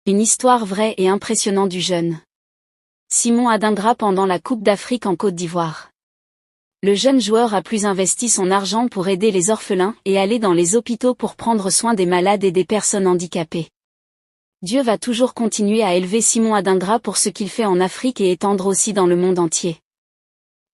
Une histoire vraie et impressionnante du jeune Simon Adingra pendant la Coupe d'Afrique en Côte d'Ivoire. Le jeune joueur a plus investi son argent pour aider les orphelins et aller dans les hôpitaux pour prendre soin des malades et des personnes handicapées. Dieu va toujours continuer à élever Simon Adingra pour ce qu'il fait en Afrique et étendre aussi dans le monde entier.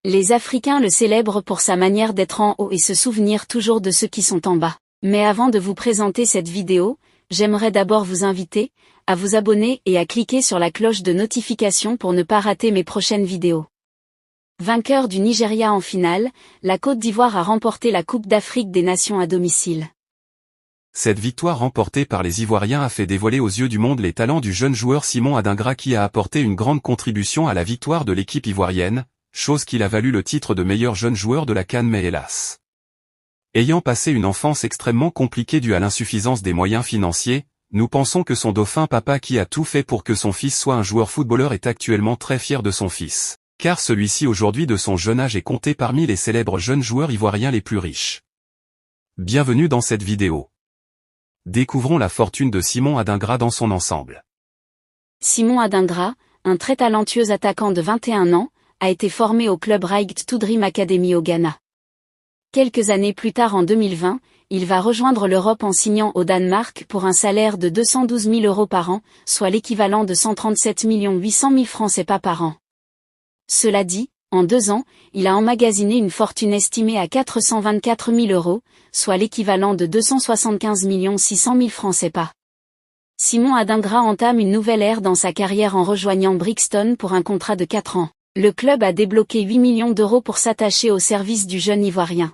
Les Africains le célèbrent pour sa manière d'être en haut et se souvenir toujours de ceux qui sont en bas. Mais avant de vous présenter cette vidéo, j'aimerais d'abord vous inviter à vous abonner et à cliquer sur la cloche de notification pour ne pas rater mes prochaines vidéos. Vainqueur du Nigeria en finale, la Côte d'Ivoire a remporté la Coupe d'Afrique des Nations à domicile. Cette victoire remportée par les Ivoiriens a fait dévoiler aux yeux du monde les talents du jeune joueur Simon Adingra qui a apporté une grande contribution à la victoire de l'équipe ivoirienne, chose qui l'a valu le titre de meilleur jeune joueur de la CAN mais hélas. Ayant passé une enfance extrêmement compliquée due à l'insuffisance des moyens financiers, nous pensons que son dauphin papa qui a tout fait pour que son fils soit un joueur footballeur est actuellement très fier de son fils, car celui-ci aujourd'hui de son jeune âge est compté parmi les célèbres jeunes joueurs ivoiriens les plus riches. Bienvenue dans cette vidéo. Découvrons la fortune de Simon Adingra dans son ensemble. Simon Adingra, un très talentueux attaquant de 21 ans, a été formé au club Right to Dream Academy au Ghana. Quelques années plus tard en 2020, il va rejoindre l'Europe en signant au Danemark pour un salaire de 212 000 € par an, soit l'équivalent de 137 800 000 francs CFA par an. Cela dit, en 2 ans, il a emmagasiné une fortune estimée à 424 000 €, soit l'équivalent de 275 600 000 francs CFA. Simon Adingra entame une nouvelle ère dans sa carrière en rejoignant Brixton pour un contrat de 4 ans. Le club a débloqué 8 millions € pour s'attacher au service du jeune Ivoirien.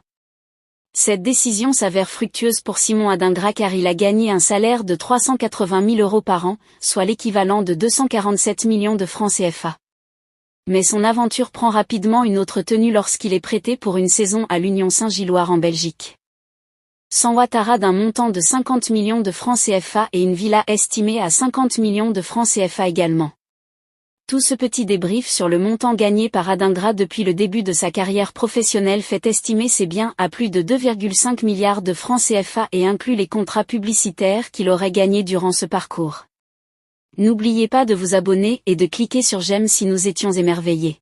Cette décision s'avère fructueuse pour Simon Adingra car il a gagné un salaire de 380 000 € par an, soit l'équivalent de 247 millions de francs CFA. Mais son aventure prend rapidement une autre tenue lorsqu'il est prêté pour une saison à l'Union Saint-Gilloise en Belgique. Sans Ouattara d'un montant de 50 millions de francs CFA et une villa estimée à 50 millions de francs CFA également. Tout ce petit débrief sur le montant gagné par Adingra depuis le début de sa carrière professionnelle fait estimer ses biens à plus de 2,5 milliards de francs CFA et inclut les contrats publicitaires qu'il aurait gagnés durant ce parcours. N'oubliez pas de vous abonner et de cliquer sur j'aime si nous étions émerveillés.